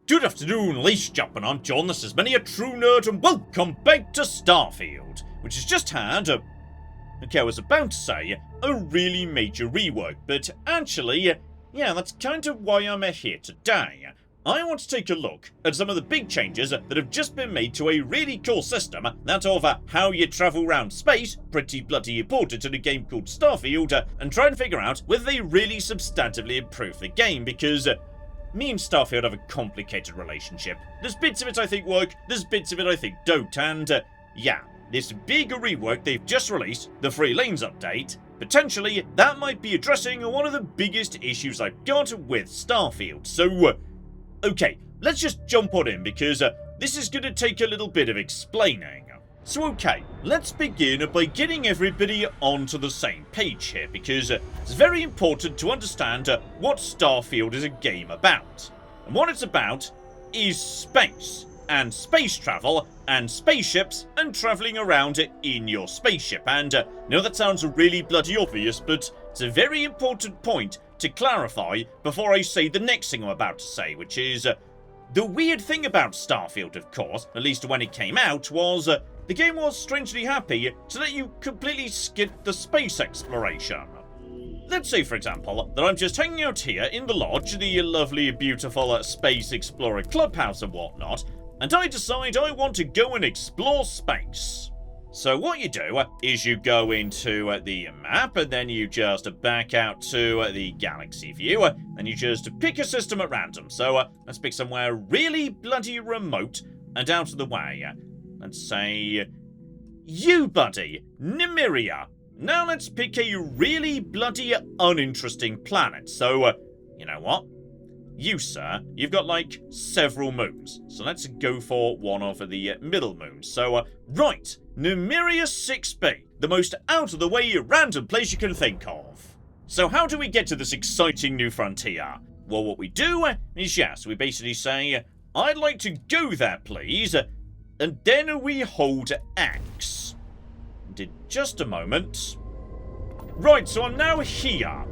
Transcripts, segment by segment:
Good afternoon, ladies and gentlemen, I'm John, this is Many a True Nerd, and welcome back to Starfield, which has just had I was about to say, a really major rework, but actually, yeah, that's kind of why I'm here today. I want to take a look at some of the big changes that have just been made to a really cool system, that of how you travel around space, pretty bloody important in a game called Starfield, and try and figure out whether they really substantively improve the game, because me and Starfield have a complicated relationship. There's bits of it I think work, there's bits of it I think don't, and yeah, this big rework they've just released, the Free Lanes update, potentially that might be addressing one of the biggest issues I've got with Starfield. So, okay, let's just jump on in because this is going to take a little bit of explaining. So okay, let's begin by getting everybody onto the same page here, because it's very important to understand what Starfield is a game about. And what it's about is space, and space travel, and spaceships, and travelling around in your spaceship. And I know that sounds really bloody obvious, but it's a very important point to clarify before I say the next thing I'm about to say, which is the weird thing about Starfield, of course, at least when it came out, was the game was strangely happy to let you completely skip the space exploration. Let's say, for example, that I'm just hanging out here in the lodge, the lovely, beautiful Space Explorer clubhouse and whatnot, and I decide I want to go and explore space. So what you do is you go into the map, and then you just back out to the galaxy view, and you just pick a system at random. So let's pick somewhere really bloody remote and out of the way. Let's say you, buddy, Nymeria. Now let's pick a really bloody uninteresting planet. So, you know what? You, sir, you've got like several moons. So let's go for one of the middle moons. So, right, Nymeria 6b, the most out of the way random place you can think of. So how do we get to this exciting new frontier? Well, what we do is, yes, we basically say, I'd like to go there, please. And then we hold X. And in just a moment. Right, so I'm now here.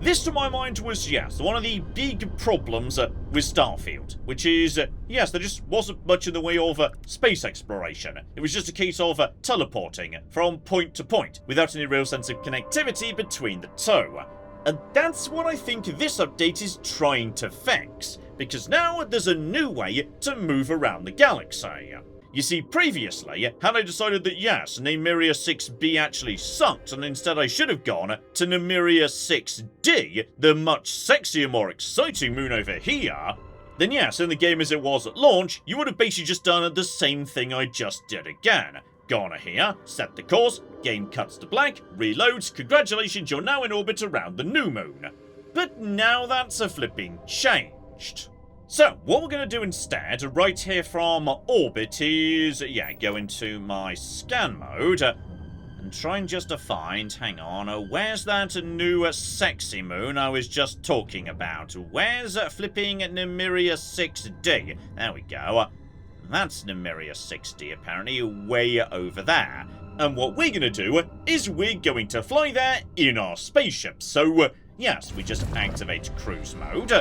This, to my mind, was, yes, one of the big problems with Starfield, which is, yes, there just wasn't much in the way of space exploration. It was just a case of teleporting from point to point, without any real sense of connectivity between the two. And that's what I think this update is trying to fix, because now there's a new way to move around the galaxy. You see, previously, had I decided that yes, Nymeria 6b actually sucked, and instead I should have gone to Nymeria 6d, the much sexier, more exciting moon over here, then yes, in the game as it was at launch, you would have basically just done the same thing I just did again. Gone here, set the course, game cuts to black, reloads, congratulations, you're now in orbit around the new moon. But now that's a flipping changed. So, what we're going to do instead, right here from orbit, is, yeah, go into my scan mode, and try and just find, hang on, where's that new sexy moon I was just talking about? Where's flipping Nymeria 6d? There we go. That's Nymeria 6d, apparently, way over there. And what we're going to do is we're going to fly there in our spaceship. So, yes, we just activate cruise mode.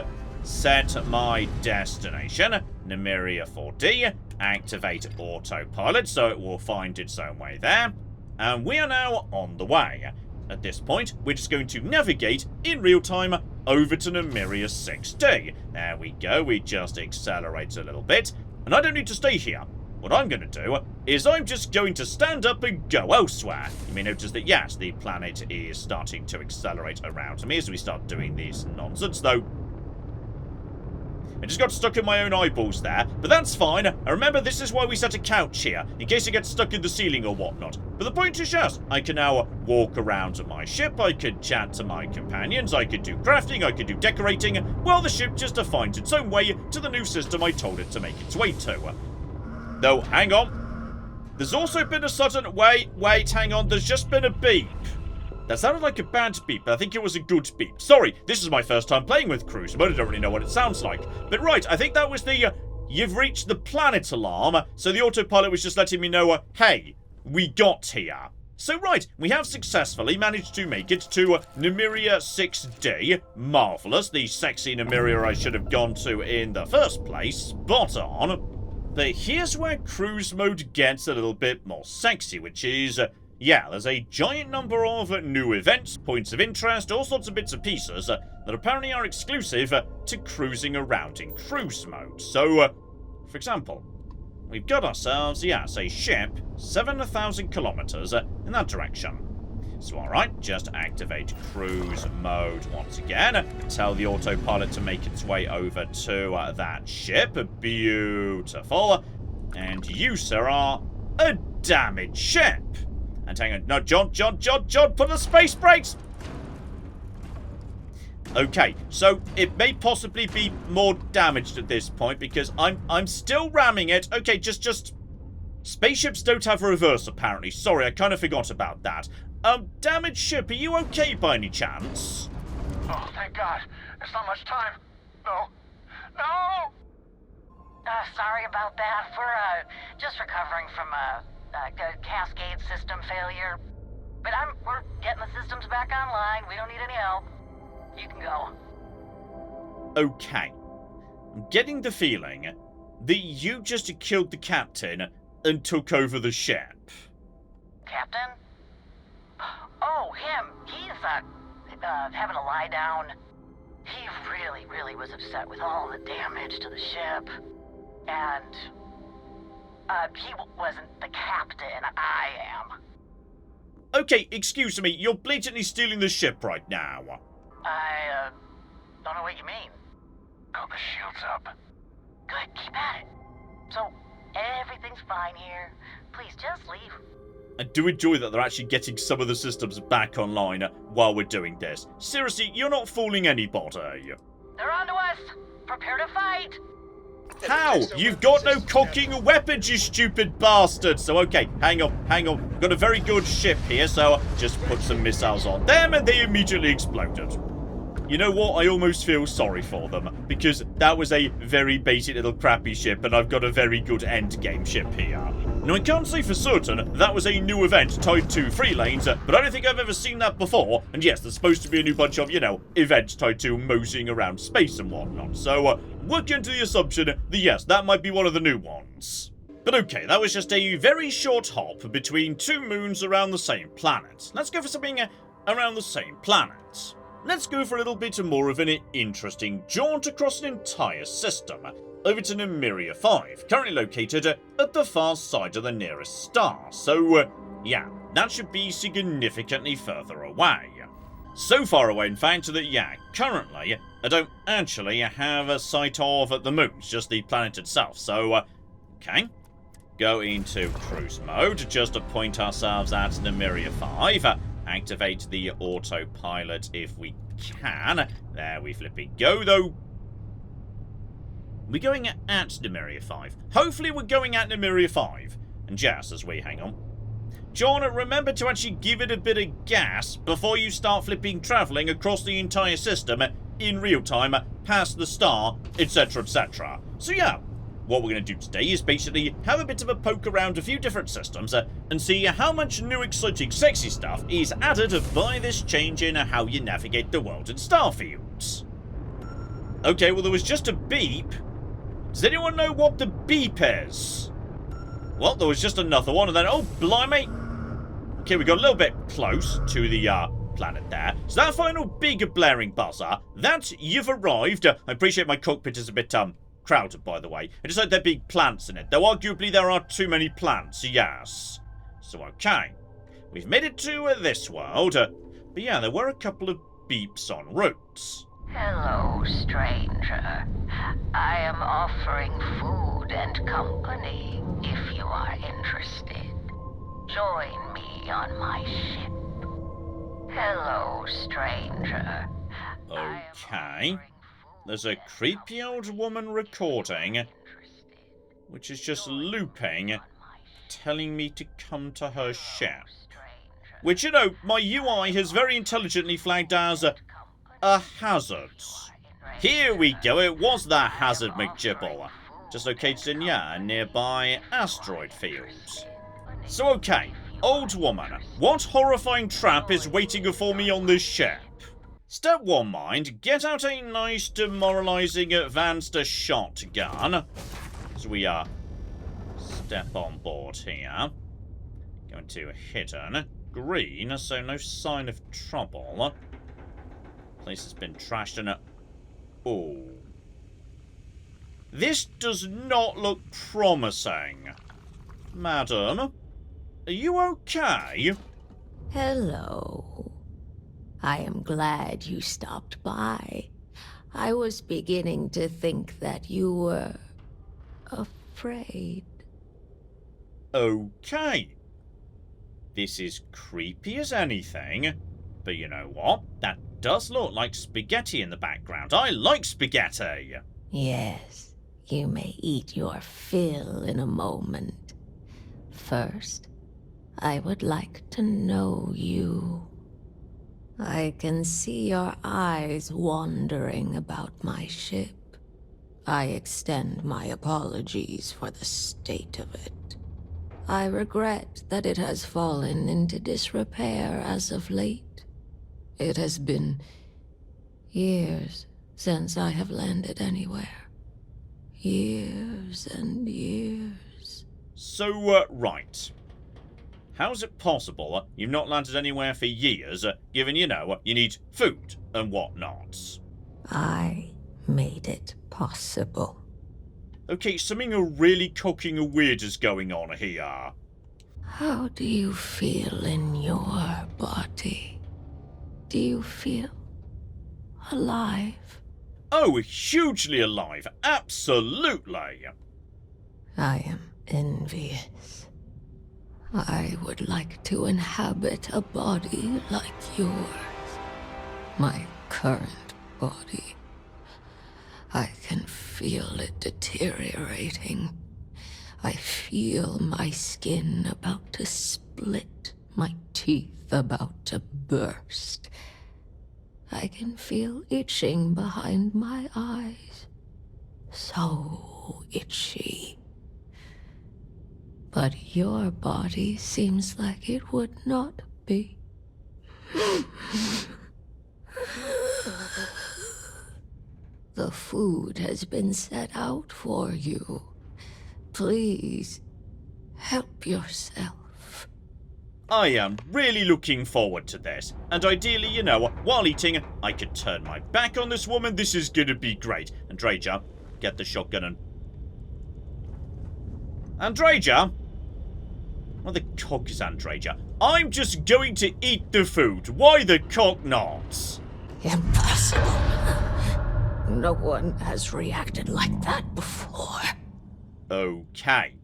Set my destination, Nymeria 4D, activate autopilot so it will find its own way there, and we are now on the way. At this point, we're just going to navigate in real time over to Nymeria 6D. There we go, we just accelerate a little bit, and I don't need to stay here. What I'm going to do is I'm just going to stand up and go elsewhere. You may notice that, yes, the planet is starting to accelerate around me as we start doing this nonsense, though I just got stuck in my own eyeballs there, but that's fine. I remember this is why we set a couch here, in case it gets stuck in the ceiling or whatnot. But the point is, yes, I can now walk around my ship, I could chat to my companions, I could do crafting, I could do decorating, while the ship just finds its own way to the new system I told it to make its way to. Though, hang on. There's also been a sudden, wait, hang on, there's just been a beep. That sounded like a bad beep, but I think it was a good beep. Sorry, this is my first time playing with cruise mode, I don't really know what it sounds like. But right, I think that was the, you've reached the planet alarm, so the autopilot was just letting me know, hey, we got here. So right, we have successfully managed to make it to Nymeria 6D. Marvellous, the sexy Nymeria I should have gone to in the first place. Spot on. But here's where cruise mode gets a little bit more sexy, which is, yeah, there's a giant number of new events, points of interest, all sorts of bits and pieces that apparently are exclusive to cruising around in cruise mode. So, for example, we've got ourselves, yes, a ship 7,000 kilometers in that direction. So, alright, just activate cruise mode once again. Tell the autopilot to make its way over to that ship. Beautiful. And you, sir, are a damaged ship. And hang on. No, John, put the space brakes! Okay, so it may possibly be more damaged at this point because I'm still ramming it. Okay, just... Spaceships don't have reverse, apparently. Sorry, I kind of forgot about that. Damaged ship, are you okay by any chance? Oh, thank God. There's not much time. No. Sorry about that. We're, just recovering from a cascade system failure. But we're getting the systems back online. We don't need any help. You can go. Okay. I'm getting the feeling that you just killed the captain and took over the ship. Captain? Oh, him. He's, having a lie down. He really was upset with all the damage to the ship. And, he wasn't the captain. I am. Okay, excuse me. You're blatantly stealing the ship right now. I, don't know what you mean. Oh, the shield's up. Good, keep at it. So, everything's fine here. Please, just leave. I do enjoy that they're actually getting some of the systems back online while we're doing this. Seriously, you're not fooling anybody. They're onto us. Prepare to fight. How? You've got no cocking weapons, you stupid bastard. So, okay, hang on. Got a very good ship here, so just put some missiles on them and they immediately exploded. You know what? I almost feel sorry for them, because that was a very basic little crappy ship, and I've got a very good endgame ship here. Now, I can't say for certain that was a new event tied to free lanes, but I don't think I've ever seen that before, and yes, there's supposed to be a new bunch of, events tied to moseying around space and whatnot, so, work into the assumption that yes, that might be one of the new ones. But okay, that was just a very short hop between two moons around the same planet. Let's go for something around the same planet. Let's go for a little bit more of an interesting jaunt across an entire system, over to Nymeria 5, currently located at the far side of the nearest star, so, yeah, that should be significantly further away. So far away, in fact, that, yeah, currently, I don't actually have a sight of the moon, just the planet itself, so, okay. Go into cruise mode, just to point ourselves at Nymeria 5, activate the autopilot if we can. There we flipping go, though. We're going at Nymeria 5. Hopefully we're going at Nymeria 5. And just as we hang on. John, remember to actually give it a bit of gas before you start flipping travelling across the entire system in real time, past the star, etc, etc. So yeah, what we're going to do today is basically have a bit of a poke around a few different systems and see how much new exciting sexy stuff is added by this change in how you navigate the world in Starfield. Okay, well there was just a beep. Does anyone know what the beep is? Well, there was just another one and then, oh blimey. Okay, we got a little bit close to the planet there. So that final big blaring buzzer, that you've arrived. I appreciate my cockpit is a bit crowded, by the way. I just like there being plants in it, though arguably there are too many plants, yes. So, okay. We've made it to this world, but yeah, there were a couple of beeps en route. Hello, stranger. I am offering food and company if you are interested. Join me on my ship. Hello, stranger. Okay. There's a creepy old woman recording, which is just looping, telling me to come to her ship. Which, my UI has very intelligently flagged as a hazard. Here we go, it was that hazard, McGibble. Just located in, a nearby asteroid field. So, okay, Old woman, what horrifying trap is waiting for me on this ship? Step 1, mind, get out a nice demoralizing advanced shotgun. As we step on board here. Going to hidden. Green, so no sign of trouble. Place has been trashed and oh. This does not look promising. Madam, are you okay? Hello. I am glad you stopped by. I was beginning to think that you were afraid. Okay. This is creepy as anything. But you know what? That does look like spaghetti in the background. I like spaghetti. Yes, you may eat your fill in a moment. First, I would like to know you. I can see your eyes wandering about my ship. I extend my apologies for the state of it. I regret that it has fallen into disrepair as of late. It has been years since I have landed anywhere. Years and years. So, right. How's it possible you've not landed anywhere for years, given, you know, you need food and whatnot? I made it possible. Okay, something really cocking weird is going on here. How do you feel in your body? Do you feel alive? Oh, hugely alive. Absolutely. I am envious. I would like to inhabit a body like yours. My current body. I can feel it deteriorating. I feel my skin about to split, my teeth about to burst. I can feel itching behind my eyes. So itchy. But your body seems like it would not be. The food has been set out for you. Please, help yourself. I am really looking forward to this. And ideally, you know, while eating, I could turn my back on this woman. This is gonna be great. Andreja, get the shotgun and... Andreja? Why the cock is Andreja? I'm just going to eat the food. Why the cock not? Impossible. No one has reacted like that before. Okay.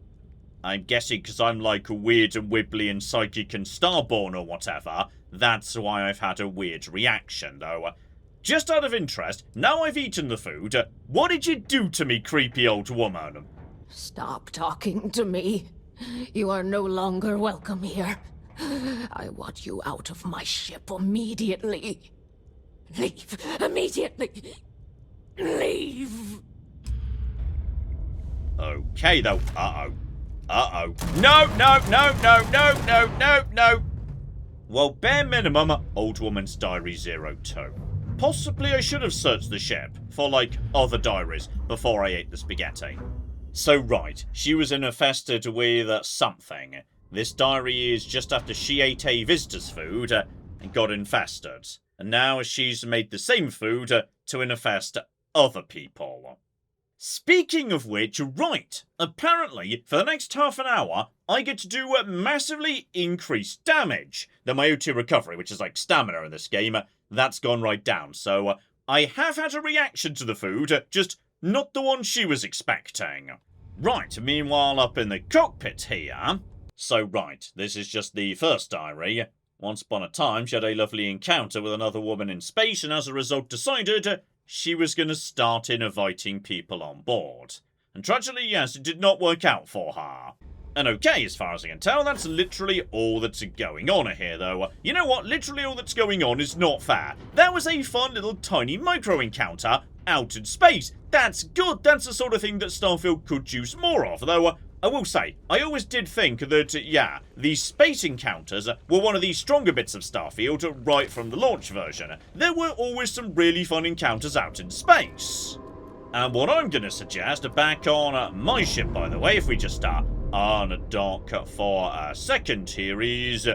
I'm guessing because I'm like weird and wibbly and psychic and starborn or whatever, that's why I've had a weird reaction, though. Just out of interest, now I've eaten the food, what did you do to me, creepy old woman? Stop talking to me. You are no longer welcome here. I want you out of my ship immediately. Leave immediately. Leave. Okay, though. Uh-oh. Uh-oh. No, no, no, no, no, no, no, no. Well, bare minimum, Old Woman's Diary 02. Possibly I should have searched the ship for, like, other diaries before I ate the spaghetti. So, right, she was infested with something. This diary is just after she ate a visitor's food and got infested. And now she's made the same food to infest other people. Speaking of which, right, apparently, for the next half an hour, I get to do massively increased damage. Then my O2 recovery, which is like stamina in this game, that's gone right down. So, I have had a reaction to the food, just not the one she was expecting. Right, meanwhile up in the cockpit here. So, right, this is just the first diary. Once upon a time, she had a lovely encounter with another woman in space, and as a result decided she was going to start inviting people on board. And tragically, yes, it did not work out for her. And okay, as far as I can tell, that's literally all that's going on here, though. You know what? Literally all that's going on is not fair. That was a fun little tiny micro-encounter out in space. That's good. That's the sort of thing that Starfield could use more of, though I will say, I always did think that, yeah, the space encounters were one of the stronger bits of Starfield right from the launch version. There were always some really fun encounters out in space. And what I'm going to suggest, back on my ship, by the way, if we just undock for a second here, is,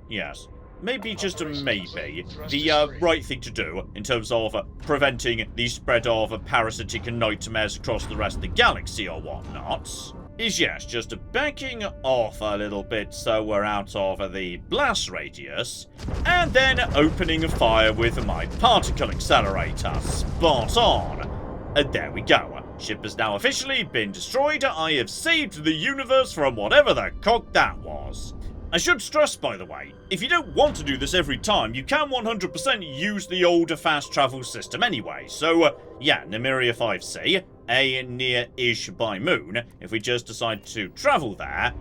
yes, maybe just a maybe, the right thing to do in terms of preventing the spread of parasitic nightmares across the rest of the galaxy or whatnot, is, yes, just backing off a little bit so we're out of the blast radius, and then opening fire with my particle accelerator. Spot on. And there we go. Ship has now officially been destroyed. I have saved the universe from whatever the cock that was. I should stress, by the way, if you don't want to do this every time, you can 100% use the older fast travel system anyway. So, yeah, Nymeria 5C, a near-ish by moon. If we just decide to travel there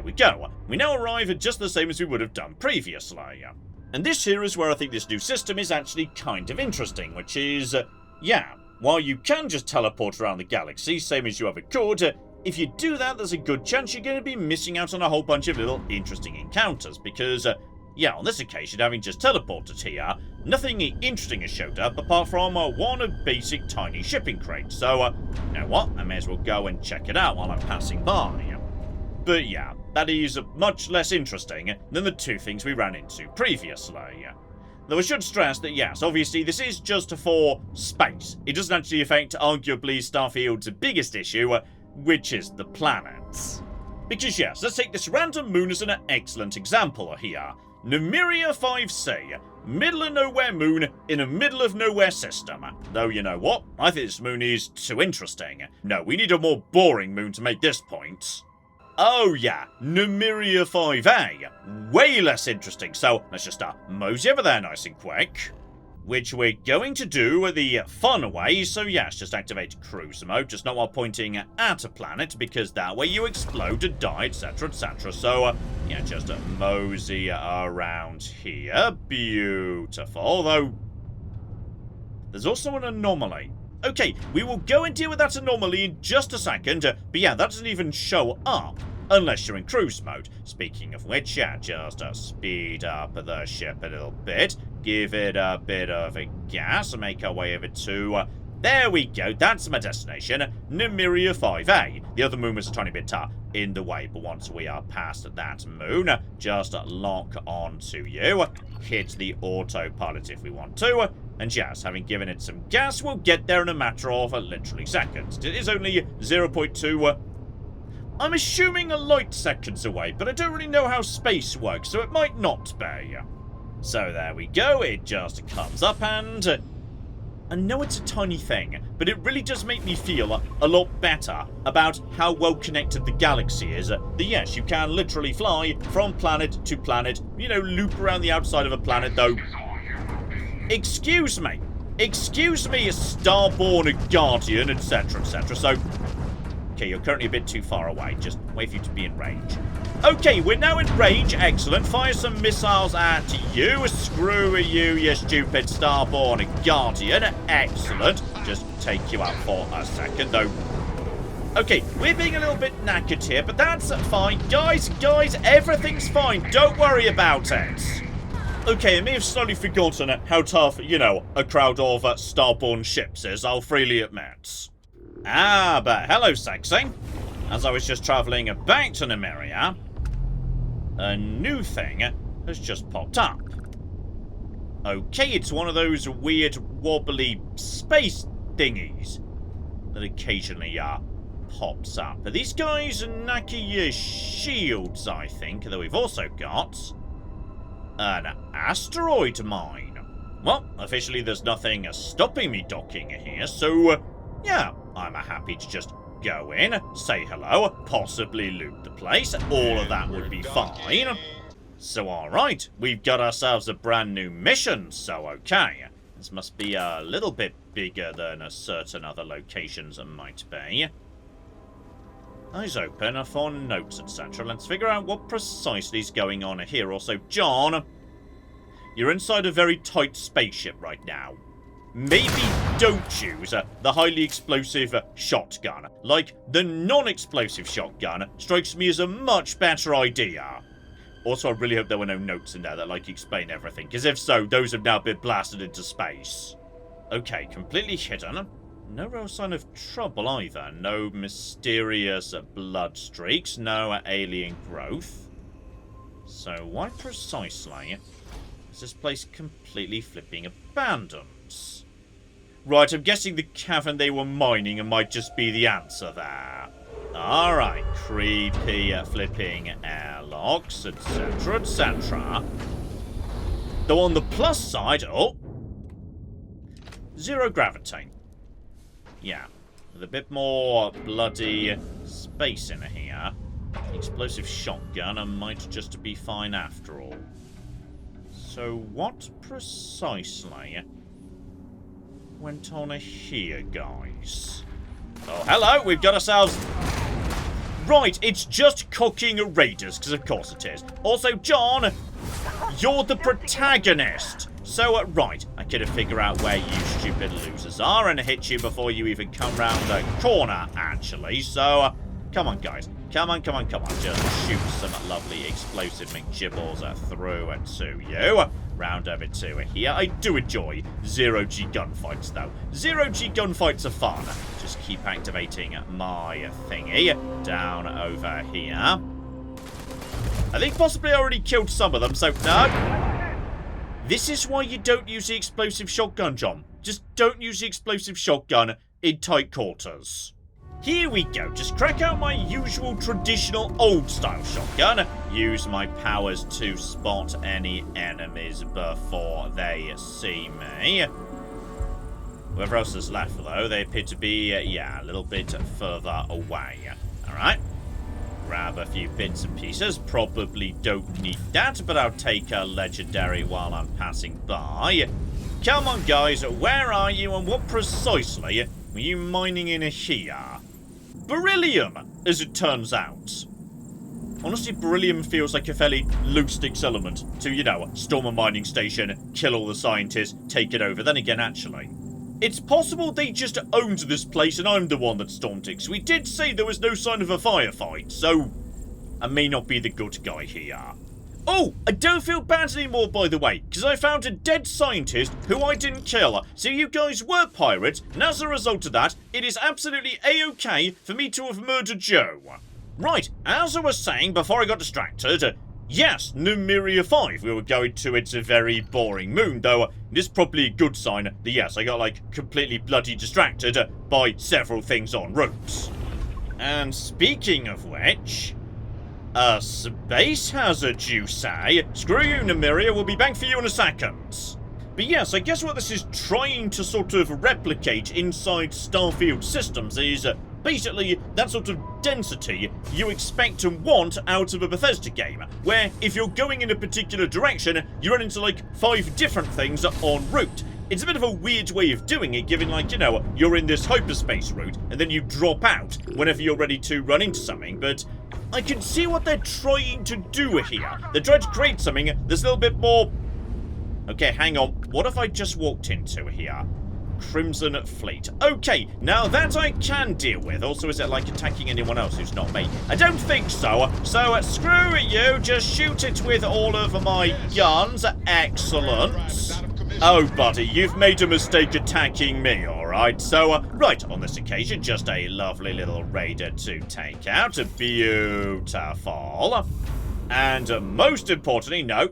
we go. We now arrive at just the same as we would have done previously. And this here is where I think this new system is actually kind of interesting, which is, yeah, while you can just teleport around the galaxy, same as you ever could, if you do that, there's a good chance you're going to be missing out on a whole bunch of little interesting encounters, because, yeah, on this occasion, having just teleported here, nothing interesting has showed up apart from one basic tiny shipping crate. So, you know what, I may as well go and check it out while I'm passing by. But yeah, that is much less interesting than the two things we ran into previously. Though I should stress that, yes, obviously this is just for space. It doesn't actually affect arguably Starfield's biggest issue, which is the planets. Because yes, let's take this random moon as an excellent example here. Nymeria 5C, middle of nowhere moon in a middle of nowhere system. Though you know what, I think this moon is too interesting. No, we need a more boring moon to make this point. Oh yeah, Nymeria 5A, way less interesting, so let's just mosey over there nice and quick. Which we're going to do the fun way, so yes, just activate cruise mode, just not while pointing at a planet, because that way you explode and die, etc, etc. So, yeah, just mosey around here. Beautiful, though there's also an anomaly. Okay, we will go and deal with that anomaly in just a second, but yeah, that doesn't even show up unless you're in cruise mode. Speaking of which, yeah, just speed up the ship a little bit, give it a bit of a gas, and make our way over to, there we go, that's my destination, Nymeria 5A. The other moon was a tiny bit in the way, but once we are past that moon, just lock onto you, hit the autopilot if we want to, and yes, having given it some gas, we'll get there in a matter of literally seconds. It is only 0.2, I'm assuming a light seconds away, but I don't really know how space works, so it might not be. So there we go, it just comes up and I know it's a tiny thing, but it really does make me feel a lot better about how well connected the galaxy is. That yes, you can literally fly from planet to planet, you know, loop around the outside of a planet though. Excuse me, Starborn Guardian, etc, etc. So, okay, you're currently a bit too far away, just wait for you to be in range. Okay, we're now in range, excellent. Fire some missiles at you. Screw you, you stupid Starborn Guardian. Excellent. Just take you out for a second, though. Okay, we're being a little bit knackered here, but that's fine. Guys, everything's fine. Don't worry about it. Okay, I may have slightly forgotten how tough, you know, a crowd of Starborn ships is, I'll freely admit. Ah, but hello, sexy. As I was just travelling back to Nymeria, a new thing has just popped up. Okay, it's one of those weird, wobbly space thingies that occasionally pops up. But these guys knacky shields, I think, though we've also got an asteroid mine. Well, officially there's nothing stopping me docking here, so yeah, I'm happy to just go in, say hello, possibly loot the place. All of that would be fine. So alright, we've got ourselves a brand new mission, so okay. This must be a little bit bigger than a certain other locations might be. Eyes open for notes, etc. Let's figure out what precisely is going on here. Also, John, you're inside a very tight spaceship right now. Maybe don't choose the highly explosive shotgun. Like, the non-explosive shotgun strikes me as a much better idea. Also, I really hope there were no notes in there that, like, explain everything, because if so, those have now been blasted into space. Okay, completely hidden. No real sign of trouble either. No mysterious blood streaks. No alien growth. So why precisely is this place completely flipping abandoned? Right, I'm guessing the cavern they were mining might just be the answer there. Alright, creepy flipping airlocks, etc, etc. Though on the plus side, oh, zero gravity. Yeah, with a bit more bloody space in here. Explosive shotgun might just be fine after all. So what precisely went on here, guys? Oh, hello, we've got ourselves... Right, it's just cooking raiders, because of course it is. Also, John, you're the protagonist. So, right, I could figure out where you stupid losers are and hit you before you even come round the corner, actually. So, come on, guys. Come on. Just shoot some lovely explosive McGibbles through to you. Round over to here. I do enjoy zero-G gunfights, though. Zero-G gunfights are fun. Just keep activating my thingy down over here. I think possibly I already killed some of them, so no. This is why you don't use the explosive shotgun, John. Just don't use the explosive shotgun in tight quarters. Here we go. Just crack out my usual traditional old-style shotgun. Use my powers to spot any enemies before they see me. Whoever else is left, though, they appear to be, yeah, a little bit further away. Alright. Grab a few bits and pieces. Probably don't need that, but I'll take a legendary while I'm passing by. Come on, guys. Where are you and what precisely were you mining in here? Beryllium, as it turns out. Honestly, beryllium feels like a fairly loose-sticks element to, you know, storm a mining station, kill all the scientists, take it over. Then again, actually, it's possible they just owned this place and I'm the one that stormed it. So we did say there was no sign of a firefight, so I may not be the good guy here. Oh, I don't feel bad anymore, by the way, because I found a dead scientist who I didn't kill. So you guys were pirates, and as a result of that, it is absolutely a-okay for me to have murdered Joe. Right, as I was saying before I got distracted, yes, Numeria 5, we were going to its very boring moon, though it is probably a good sign that, yes, I got, like, completely bloody distracted by several things en route. And speaking of which... a space hazard, you say? Screw you, Numeria, we'll be back for you in a second. But yes, I guess what this is trying to sort of replicate inside Starfield systems is basically that sort of density you expect and want out of a Bethesda game, where if you're going in a particular direction, you run into like 5 different things en route. It's a bit of a weird way of doing it, given, like, you know, you're in this hyperspace route, and then you drop out whenever you're ready to run into something, but I can see what they're trying to do here. They're trying to create something that's a little bit more... Okay, hang on. What have I just walked into here? Crimson Fleet. Okay, now that I can deal with. Also, is it like attacking anyone else who's not me? I don't think so. So, screw you. Just shoot it with all of my guns. Excellent. Oh, buddy, you've made a mistake attacking me, alright? So, right, on this occasion, just a lovely little raider to take out. Beautiful. And most importantly, no,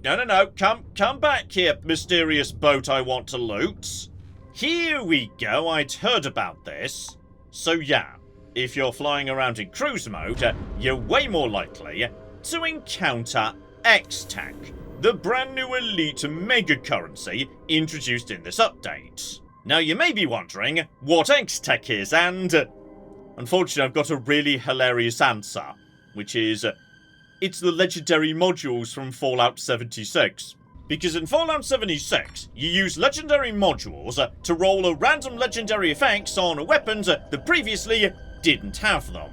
come back here, mysterious boat I want to loot. Here we go, I'd heard about this. So yeah, if you're flying around in cruise mode, you're way more likely to encounter X-Tech, the brand new elite mega currency introduced in this update. Now you may be wondering what X-Tech is, and unfortunately I've got a really hilarious answer, which is it's the legendary modules from Fallout 76. Because in Fallout 76, you use legendary modules to roll random legendary effects on weapons that previously didn't have them.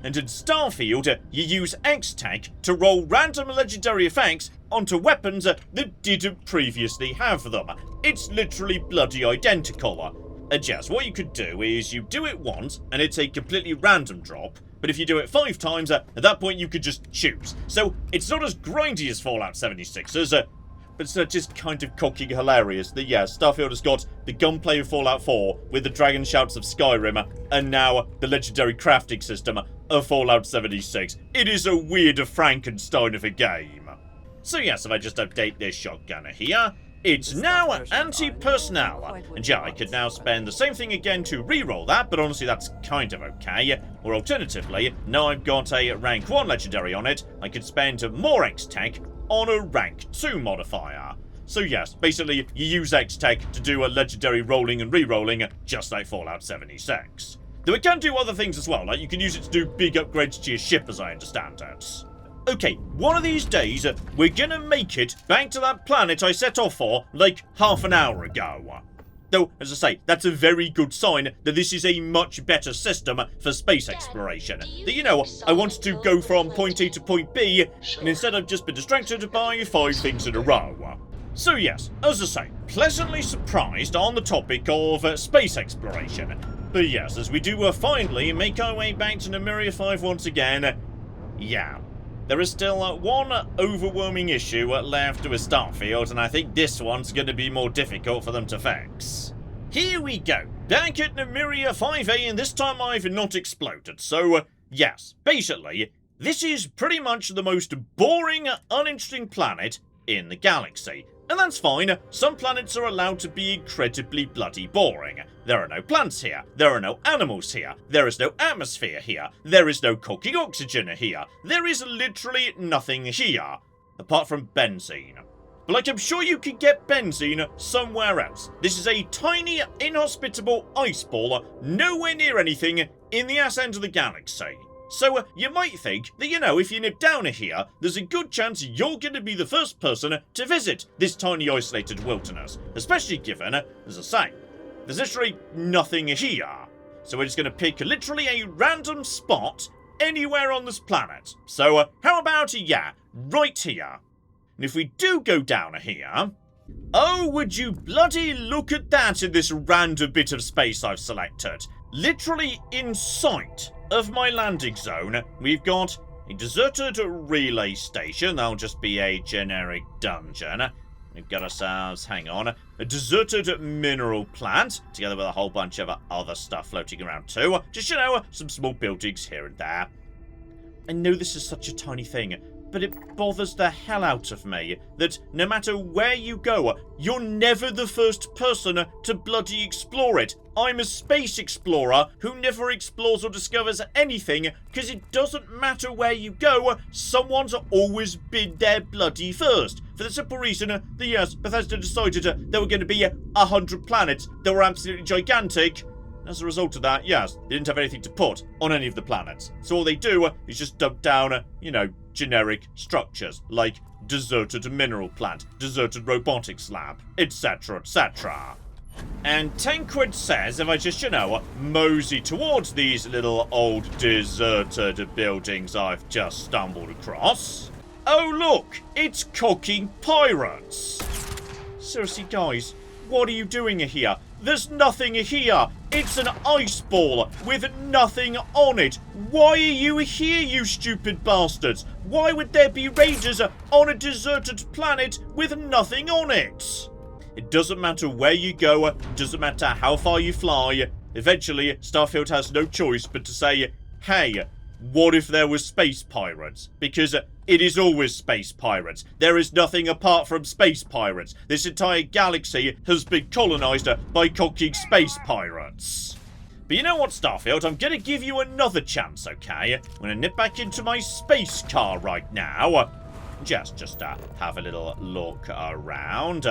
And in Starfield, you use X-Tech to roll random legendary effects onto weapons that didn't previously have them. It's literally bloody identical. Yes, what you could do is you do it once, and it's a completely random drop, but if you do it 5 times, at that point you could just choose. So, it's not as grindy as Fallout 76's, but it's just kind of cocky hilarious that, yeah, Starfield has got the gunplay of Fallout 4 with the dragon shouts of Skyrim, and now the legendary crafting system of Fallout 76. It is a weird Frankenstein of a game. So yes, if I just update this shotgun here, it's now anti-personnel, and yeah, I could now spend the same thing again to reroll that, but honestly that's kind of okay. Or alternatively, now I've got a rank 1 legendary on it, I could spend more X-Tech on a rank 2 modifier. So yes, basically you use X-Tech to do a legendary rolling and re-rolling, just like Fallout 76. Though it can do other things as well, like you can use it to do big upgrades to your ship as I understand it. Okay, one of these days, we're gonna make it back to that planet I set off for, like, half an hour ago. Though, as I say, that's a very good sign that this is a much better system for space exploration. That, you know, I wanted to go from point A to point B, and instead I've just been distracted by 5 things in a row. So yes, as I say, pleasantly surprised on the topic of space exploration. But yes, as we do finally make our way back to Nymeria 5 once again, yeah. There is still one overwhelming issue left with Starfield, and I think this one's going to be more difficult for them to fix. Here we go, back at Nymeria 5A, and this time I've not exploded. So, yes, basically, this is pretty much the most boring, uninteresting planet in the galaxy. And that's fine, some planets are allowed to be incredibly bloody boring. There are no plants here, there are no animals here, there is no atmosphere here, there is no cooking oxygen here, there is literally nothing here, apart from benzene. But like, I'm sure you can get benzene somewhere else. This is a tiny, inhospitable ice ball, nowhere near anything in the ass end of the galaxy. So, you might think that, you know, if you nip down here, there's a good chance you're going to be the first person to visit this tiny isolated wilderness. Especially given, as I say, there's literally nothing here. So we're just going to pick literally a random spot anywhere on this planet. So, how about, yeah, right here? And if we do go down here... Oh, would you bloody look at that in this random bit of space I've selected. Literally in sight of my landing zone, we've got a deserted relay station. That'll just be a generic dungeon. We've got ourselves, hang on, a deserted mineral plant, together with a whole bunch of other stuff floating around too. Just, you know, some small buildings here and there. I know this is such a tiny thing, but it bothers the hell out of me that no matter where you go, you're never the first person to bloody explore it. I'm a space explorer who never explores or discovers anything, because it doesn't matter where you go, someone's always been there bloody first. For the simple reason that, yes, Bethesda decided there were going to be 100 planets that were absolutely gigantic. As a result of that, yes, they didn't have anything to put on any of the planets. So all they do is just dump down, you know, generic structures, like deserted mineral plant, deserted robotics lab, etc, etc. And Tankwood says if I just, you know, mosey towards these little old deserted buildings I've just stumbled across. Oh look, it's cooking pirates! Seriously guys, what are you doing here? There's nothing here! It's an ice ball with nothing on it! Why are you here, you stupid bastards? Why would there be raiders on a deserted planet with nothing on it? It doesn't matter where you go, it doesn't matter how far you fly. Eventually, Starfield has no choice but to say, hey, what if there were space pirates? Because it is always space pirates. There is nothing apart from space pirates. This entire galaxy has been colonized by cocking space pirates. But you know what, Starfield? I'm going to give you another chance, okay? I'm going to nip back into my space car right now. Just have a little look around.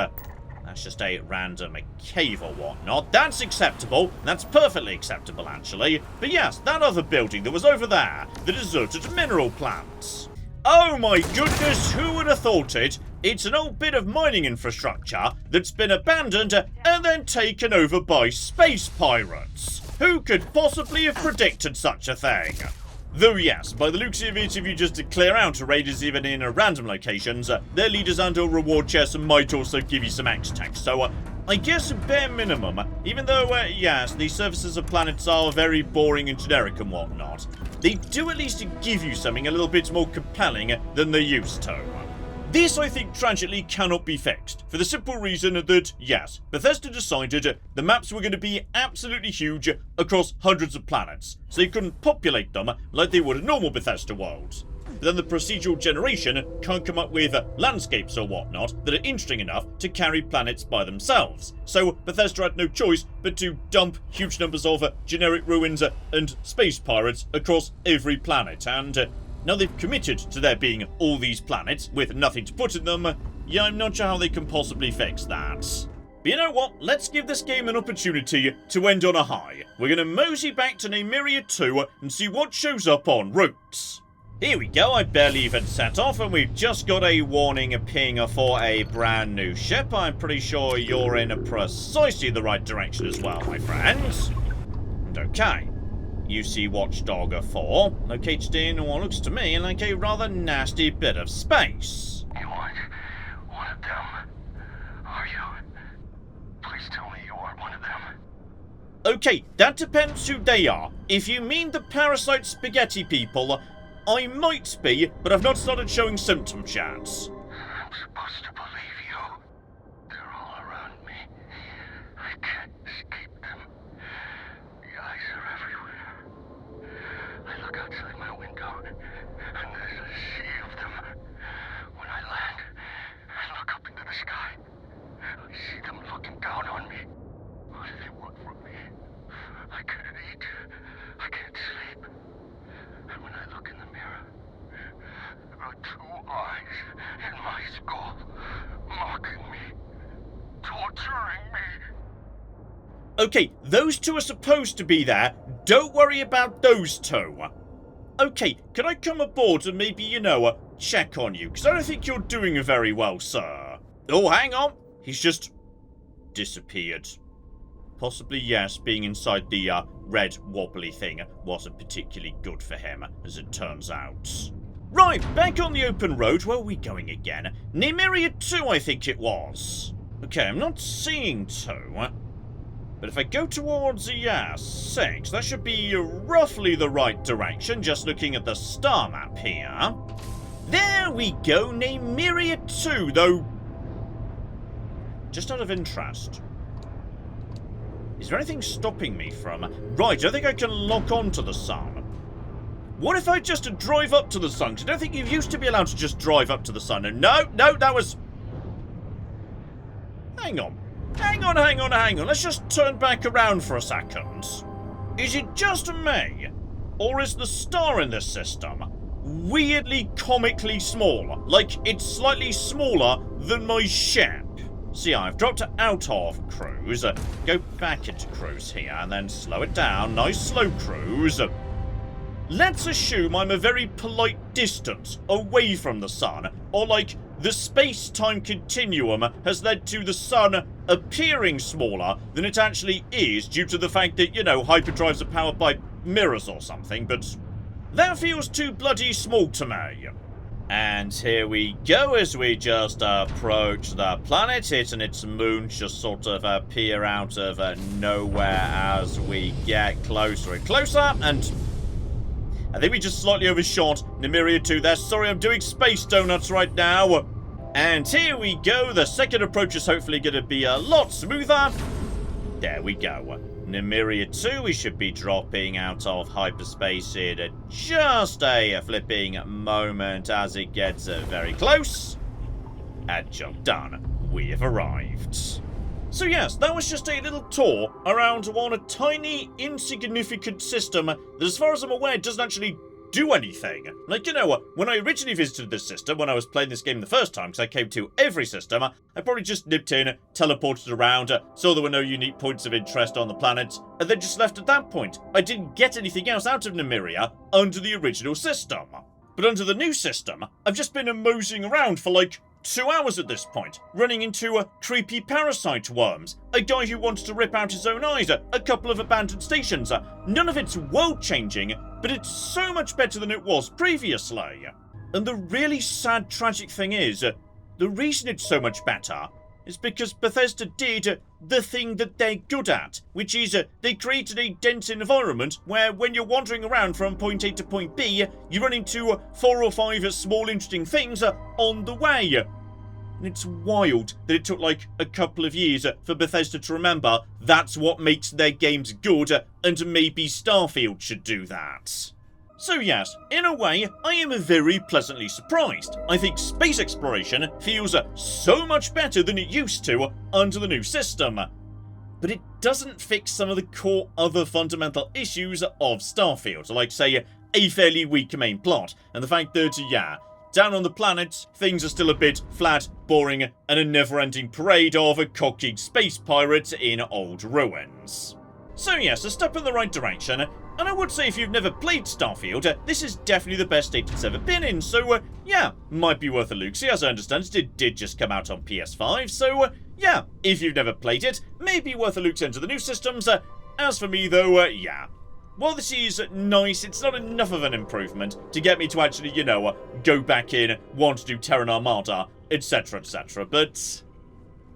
That's just a random cave or whatnot. That's acceptable. That's perfectly acceptable, actually. But yes, that other building that was over there, the deserted mineral plant. Oh my goodness, who would have thought it? It's an old bit of mining infrastructure that's been abandoned and then taken over by space pirates. Who could possibly have predicted such a thing? Though yes, by the looks of it, if you just clear out raiders even in random locations, their leaders and or reward chests might also give you some X-Tech. So I guess bare minimum, even though, yes, the surfaces of planets are very boring and generic and whatnot, they do at least give you something a little bit more compelling than they used to. This, I think, tragically cannot be fixed, for the simple reason that, yes, Bethesda decided the maps were going to be absolutely huge across hundreds of planets, so they couldn't populate them like they would in normal Bethesda worlds. But then the procedural generation can't come up with landscapes or whatnot that are interesting enough to carry planets by themselves. So Bethesda had no choice but to dump huge numbers of generic ruins and space pirates across every planet, and now they've committed to there being all these planets with nothing to put in them. Yeah, I'm not sure how they can possibly fix that. But you know what? Let's give this game an opportunity to end on a high. We're going to mosey back to Nymeria 2 and see what shows up en route. Here we go, I barely even set off and we've just got a warning ping for a brand new ship. I'm pretty sure you're in precisely the right direction as well, my friends. And okay, you see Watchdog 4, located in what looks to me like a rather nasty bit of space. You aren't one of them, are you? Please tell me you aren't one of them. Okay, that depends who they are. If you mean the parasite spaghetti people, I might be, but I've not started showing symptoms yet. I'm supposed to believe you. They're all around me. I can't escape them. The eyes are everywhere. I look outside my window, and there's a sea of them. When I land, I look up into the sky. I see them looking down on me. What do they want from me? I can't eat. I can't sleep. And when I look in the mirror, there are two eyes in my skull, mocking me, torturing me. Okay, those two are supposed to be there. Don't worry about those two. Okay, can I come aboard and maybe, check on you? Because I don't think you're doing very well, sir. Oh, hang on. He's just disappeared. Possibly, yes, being inside the red wobbly thing wasn't particularly good for him, as it turns out. Right, back on the open road. Where are we going again? Nymeria 2, I think it was. Okay, I'm not seeing 2. But if I go towards, 6, that should be roughly the right direction, just looking at the star map here. There we go, Nymeria 2, though. Just out of interest, is there anything stopping me from... Right, I don't think I can lock on to the sun. What if I just drive up to the sun? Because I don't think you used to be allowed to just drive up to the sun. No, that was... Hang on. Let's just turn back around for a second. Is it just me? Or is the star in this system weirdly comically small? Like, it's slightly smaller than my ship. See, I've dropped it out of cruise, go back into cruise here, and then slow it down. Nice slow cruise. Let's assume I'm a very polite distance away from the sun, or like the space-time continuum has led to the sun appearing smaller than it actually is due to the fact that, hyperdrives are powered by mirrors or something, but that feels too bloody small to me. And here we go as we just approach the planet. It and its moon just sort of appear out of nowhere as we get closer and closer. And I think we just slightly overshot Nymeria 2 there. Sorry, I'm doing space donuts right now. And here we go. The second approach is hopefully going to be a lot smoother. There we go. Nymeria 2, we should be dropping out of hyperspace in just a flipping moment as it gets very close. And job done. We have arrived. So yes, that was just a little tour around on a tiny, insignificant system that, as far as I'm aware, doesn't actually do anything. Like, when I originally visited this system, when I was playing this game the first time, because I came to every system, I probably just nipped in, teleported around, saw there were no unique points of interest on the planet, and then just left at that point. I didn't get anything else out of Nymeria under the original system. But under the new system, I've just been moseying around for like 2 hours at this point, running into creepy parasite worms, a guy who wants to rip out his own eyes, a couple of abandoned stations. None of it's world-changing, but it's so much better than it was previously. And the really sad, tragic thing is, the reason it's so much better is because Bethesda did the thing that they're good at, which is they created a dense environment where when you're wandering around from point A to point B, you run into 4 or 5 small interesting things on the way. And it's wild that it took like a couple of years for Bethesda to remember that's what makes their games good, and maybe Starfield should do that. So yes, in a way, I am very pleasantly surprised. I think space exploration feels so much better than it used to under the new system. But it doesn't fix some of the core other fundamental issues of Starfield, like say, a fairly weak main plot, and the fact that, yeah, down on the planet, things are still a bit flat, boring, and a never-ending parade of cockeyed space pirates in old ruins. So yes, a step in the right direction, and I would say if you've never played Starfield, this is definitely the best state it's ever been in, so yeah, might be worth a look-see. As I understand it did just come out on PS5, so yeah, if you've never played it, maybe worth a look into the new systems. As for me though, yeah. While this is nice, it's not enough of an improvement to get me to actually, you know, go back in, want to do Terran Armada, etc, etc, but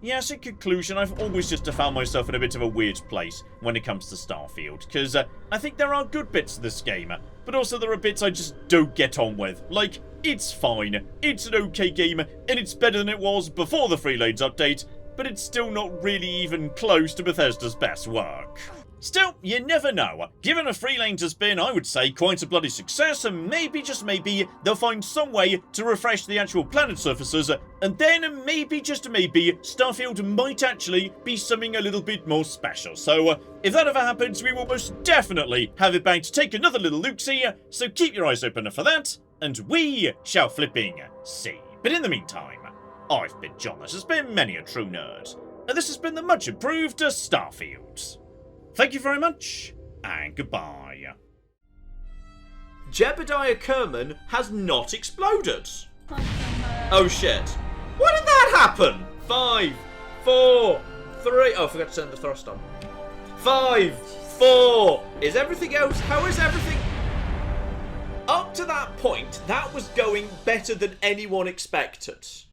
yes, in conclusion, I've always just found myself in a bit of a weird place when it comes to Starfield, because I think there are good bits to this game, but also there are bits I just don't get on with. Like, it's fine, it's an okay game, and it's better than it was before the Freelanes update, but it's still not really even close to Bethesda's best work. Still, you never know. Given a Freelanes has been, I would say, quite a bloody success, and maybe, just maybe, they'll find some way to refresh the actual planet surfaces, and then maybe, just maybe, Starfield might actually be something a little bit more special. So, if that ever happens, we will most definitely have it back to take another little look-see, so keep your eyes open for that, and we shall flipping see. But in the meantime, I've been John, this has been Many a True Nerd, and this has been the much improved Starfield. Thank you very much, and goodbye. Jebediah Kerman has not exploded. Oh shit. Why did that happen? 5, 4, 3... Oh, I forgot to turn the thrust on. 5, 4... Is everything else... How is everything... Up to that point, that was going better than anyone expected.